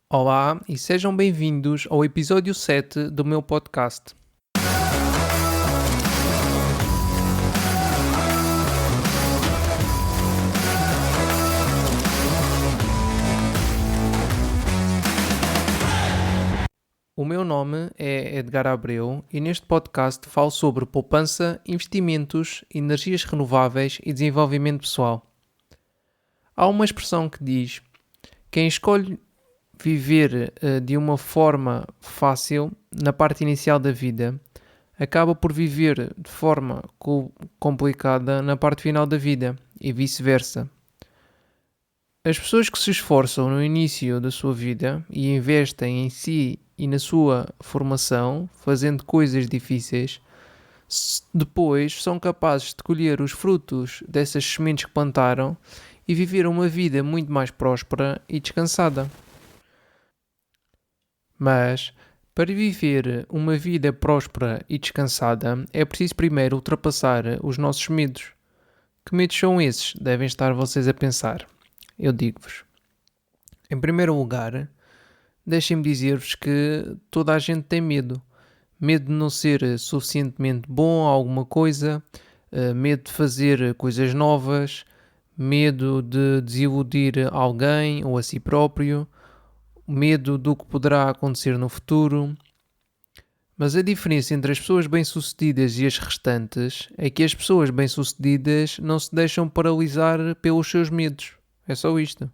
Olá e sejam bem-vindos ao episódio 7 do meu podcast. O meu nome é Edgar Abreu e neste podcast falo sobre poupança, investimentos, energias renováveis e desenvolvimento pessoal. Há uma expressão que diz: quem escolhe viver de uma forma fácil na parte inicial da vida acaba por viver de forma complicada na parte final da vida e vice-versa. As pessoas que se esforçam no início da sua vida e investem em si e na sua formação, fazendo coisas difíceis, depois são capazes de colher os frutos dessas sementes que plantaram e viver uma vida muito mais próspera e descansada. Mas, para viver uma vida próspera e descansada, é preciso primeiro ultrapassar os nossos medos. Que medos são esses? Devem estar vocês a pensar. Eu digo-vos. Em primeiro lugar, deixem-me dizer-vos que toda a gente tem medo. Medo de não ser suficientemente bom a alguma coisa, medo de fazer coisas novas, medo de desiludir alguém ou a si próprio, medo do que poderá acontecer no futuro. Mas a diferença entre as pessoas bem-sucedidas e as restantes é que as pessoas bem-sucedidas não se deixam paralisar pelos seus medos. É só isto.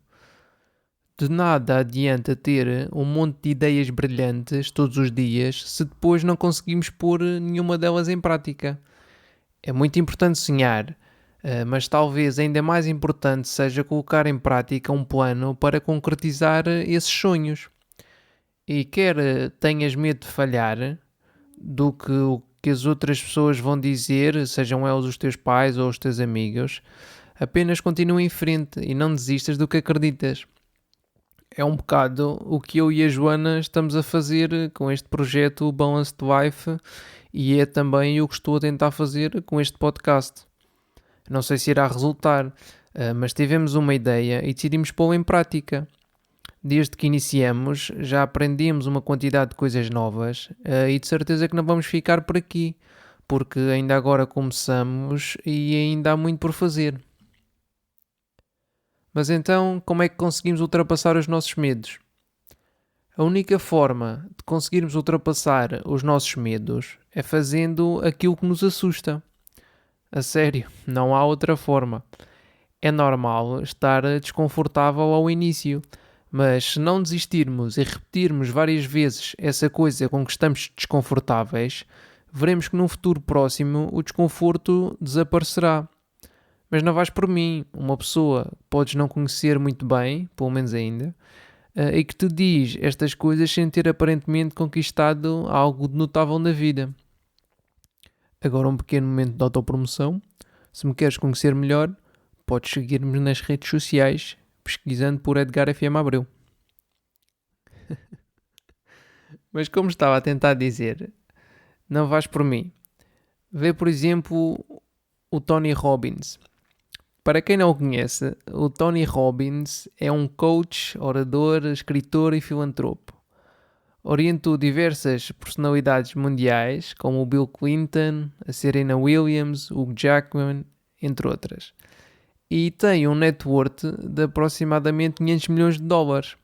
De nada adianta ter um monte de ideias brilhantes todos os dias se depois não conseguimos pôr nenhuma delas em prática. É muito importante sonhar, mas talvez ainda mais importante seja colocar em prática um plano para concretizar esses sonhos. E quer tenhas medo de falhar, do que o que as outras pessoas vão dizer, sejam elas os teus pais ou os teus amigos, apenas continua em frente e não desistas do que acreditas. É um bocado o que eu e a Joana estamos a fazer com este projeto Balanced Life e é também o que estou a tentar fazer com este podcast. Não sei se irá resultar, mas tivemos uma ideia e decidimos pô-la em prática. Desde que iniciamos, já aprendemos uma quantidade de coisas novas e de certeza que não vamos ficar por aqui, porque ainda agora começamos e ainda há muito por fazer. Mas então, como é que conseguimos ultrapassar os nossos medos? A única forma de conseguirmos ultrapassar os nossos medos é fazendo aquilo que nos assusta. A sério, não há outra forma. É normal estar desconfortável ao início, mas se não desistirmos e repetirmos várias vezes essa coisa com que estamos desconfortáveis, veremos que num futuro próximo o desconforto desaparecerá. Mas não vais por mim, uma pessoa que podes não conhecer muito bem, pelo menos ainda, e que te diz estas coisas sem ter aparentemente conquistado algo de notável na vida. Agora um pequeno momento de autopromoção. Se me queres conhecer melhor, podes seguir-me nas redes sociais, pesquisando por Edgar FM Abreu. Mas como estava a tentar dizer, não vais por mim. Vê, por exemplo, o Tony Robbins. Para quem não o conhece, o Tony Robbins é um coach, orador, escritor e filantropo. Orientou diversas personalidades mundiais, como o Bill Clinton, a Serena Williams, o Hugh Jackman, entre outras. E tem um net worth de aproximadamente 500 milhões de dólares.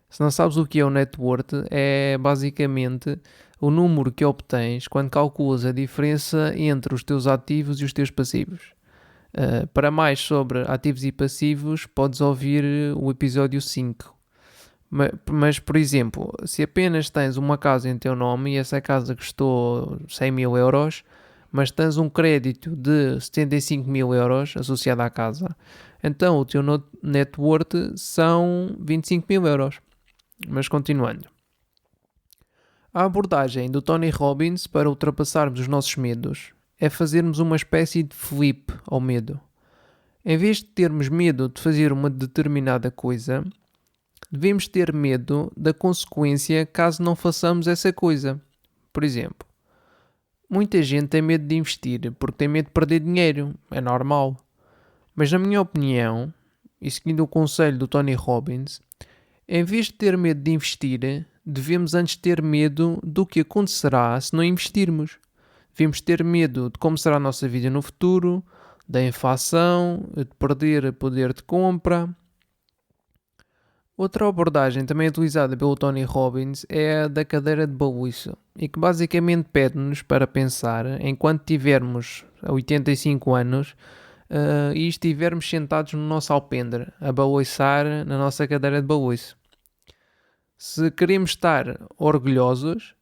Se não sabes o que é o net worth, é basicamente o número que obtens quando calculas a diferença entre os teus ativos e os teus passivos. Para mais sobre ativos e passivos, podes ouvir o episódio 5. Mas, por exemplo, se apenas tens uma casa em teu nome e essa casa custou 100 mil euros, mas tens um crédito de 75 mil euros associado à casa, então o teu net worth são 25 mil euros. Mas continuando. A abordagem do Tony Robbins para ultrapassarmos os nossos medos é fazermos uma espécie de flip ao medo. Em vez de termos medo de fazer uma determinada coisa, devemos ter medo da consequência caso não façamos essa coisa. Por exemplo, muita gente tem medo de investir porque tem medo de perder dinheiro. É normal. Mas na minha opinião, e seguindo o conselho do Tony Robbins, Em vez de ter medo de investir, devemos antes ter medo do que acontecerá se não investirmos. Devemos ter medo de como será a nossa vida no futuro, da inflação, de perder poder de compra. Outra abordagem também utilizada pelo Tony Robbins é a da cadeira de balanço e que basicamente pede-nos para pensar enquanto tivermos 85 anos e estivermos sentados no nosso alpendre a balançar na nossa cadeira de balanço. Se queremos estar orgulhosos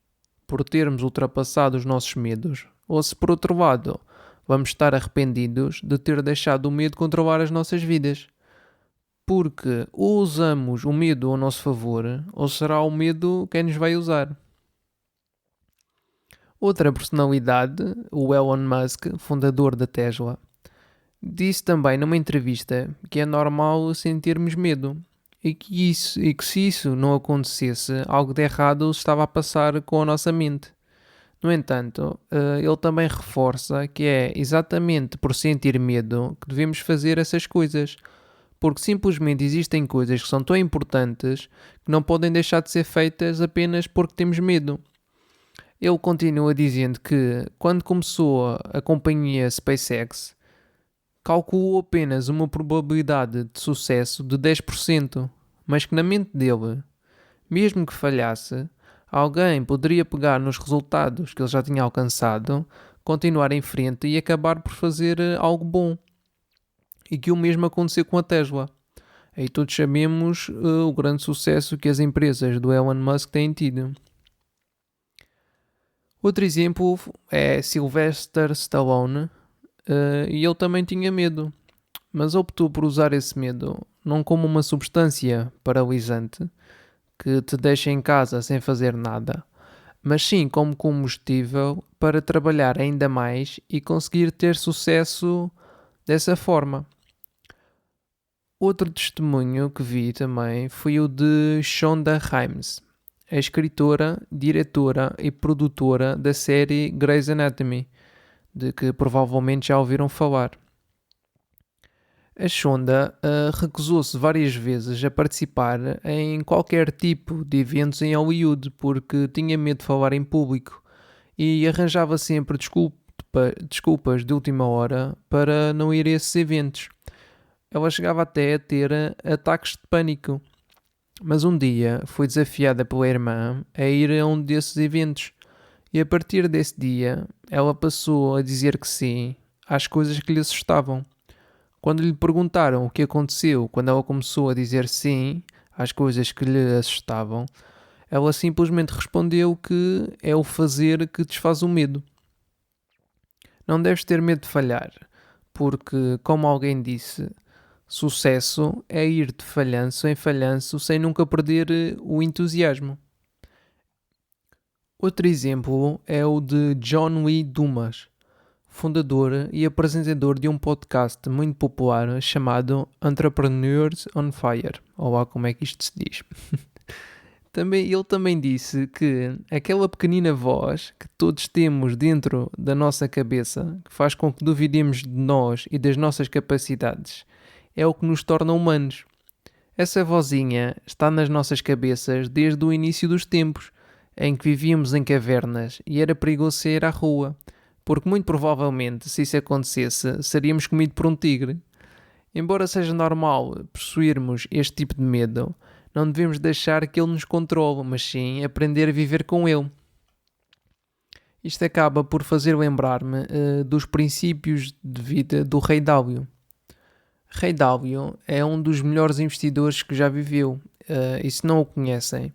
por termos ultrapassado os nossos medos, ou se por outro lado vamos estar arrependidos de ter deixado o medo controlar as nossas vidas. Porque ou usamos o medo ao nosso favor, ou será o medo quem nos vai usar. Outra personalidade, o Elon Musk, fundador da Tesla, disse também numa entrevista que é normal sentirmos medo e que se isso não acontecesse, algo de errado estava a passar com a nossa mente. No entanto, ele também reforça que é exatamente por sentir medo que devemos fazer essas coisas, porque simplesmente existem coisas que são tão importantes que não podem deixar de ser feitas apenas porque temos medo. Ele continua dizendo que, quando começou a companhia SpaceX, calculou apenas uma probabilidade de sucesso de 10%, mas que na mente dele, mesmo que falhasse, alguém poderia pegar nos resultados que ele já tinha alcançado, continuar em frente e acabar por fazer algo bom. E que o mesmo aconteceu com a Tesla. E todos sabemos o grande sucesso que as empresas do Elon Musk têm tido. Outro exemplo é Sylvester Stallone, e ele também tinha medo, mas optou por usar esse medo não como uma substância paralisante que te deixa em casa sem fazer nada, mas sim como combustível para trabalhar ainda mais e conseguir ter sucesso dessa forma. Outro testemunho que vi também foi o de Shonda Rhimes, a escritora, diretora e produtora da série Grey's Anatomy, de que provavelmente já ouviram falar. A Shonda recusou-se várias vezes a participar em qualquer tipo de eventos em Hollywood porque tinha medo de falar em público e arranjava sempre desculpas de última hora para não ir a esses eventos. Ela chegava até a ter ataques de pânico. Mas um dia foi desafiada pela irmã a ir a um desses eventos. E a partir desse dia, ela passou a dizer que sim às coisas que lhe assustavam. Quando lhe perguntaram o que aconteceu quando ela começou a dizer sim às coisas que lhe assustavam, ela simplesmente respondeu que é o fazer que desfaz o medo. Não deves ter medo de falhar, porque, como alguém disse, sucesso é ir de falhanço em falhanço sem nunca perder o entusiasmo. Outro exemplo é o de John Lee Dumas, fundador e apresentador de um podcast muito popular chamado Entrepreneurs on Fire, ou lá como é que isto se diz. Ele também disse que aquela pequenina voz que todos temos dentro da nossa cabeça, que faz com que duvidemos de nós e das nossas capacidades, é o que nos torna humanos. Essa vozinha está nas nossas cabeças desde o início dos tempos, em que vivíamos em cavernas e era perigoso sair à rua, porque muito provavelmente, se isso acontecesse, seríamos comidos por um tigre. Embora seja normal possuirmos este tipo de medo, não devemos deixar que ele nos controle, mas sim aprender a viver com ele. Isto acaba por fazer lembrar-me dos princípios de vida do Rei Dalio. Rei Dalio é um dos melhores investidores que já viveu, e se não o conhecem,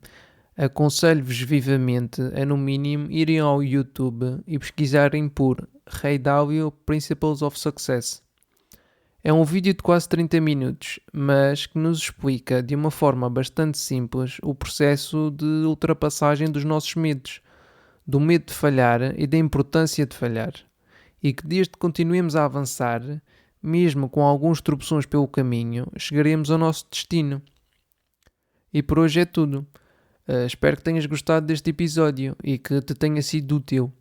aconselho-vos vivamente a, no mínimo, irem ao YouTube e pesquisarem por Rei Dalio Principles of Success. É um vídeo de quase 30 minutos, mas que nos explica de uma forma bastante simples o processo de ultrapassagem dos nossos medos, do medo de falhar e da importância de falhar, e que desde que continuemos a avançar, mesmo com alguns tropeções pelo caminho, chegaremos ao nosso destino. E por hoje é tudo. Espero que tenhas gostado deste episódio e que te tenha sido útil.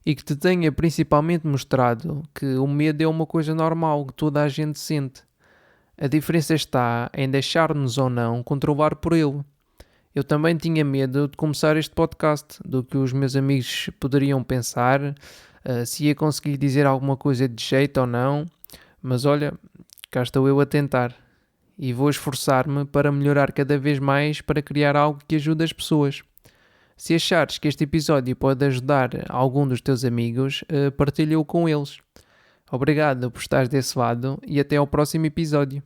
E que te tenha principalmente mostrado que o medo é uma coisa normal que toda a gente sente. A diferença está em deixar-nos ou não controlar por ele. Eu também tinha medo de começar este podcast, do que os meus amigos poderiam pensar, se ia conseguir dizer alguma coisa de jeito ou não, mas olha, cá estou eu a tentar e vou esforçar-me para melhorar cada vez mais para criar algo que ajude as pessoas. Se achares que este episódio pode ajudar algum dos teus amigos, partilha-o com eles. Obrigado por estares desse lado e até ao próximo episódio.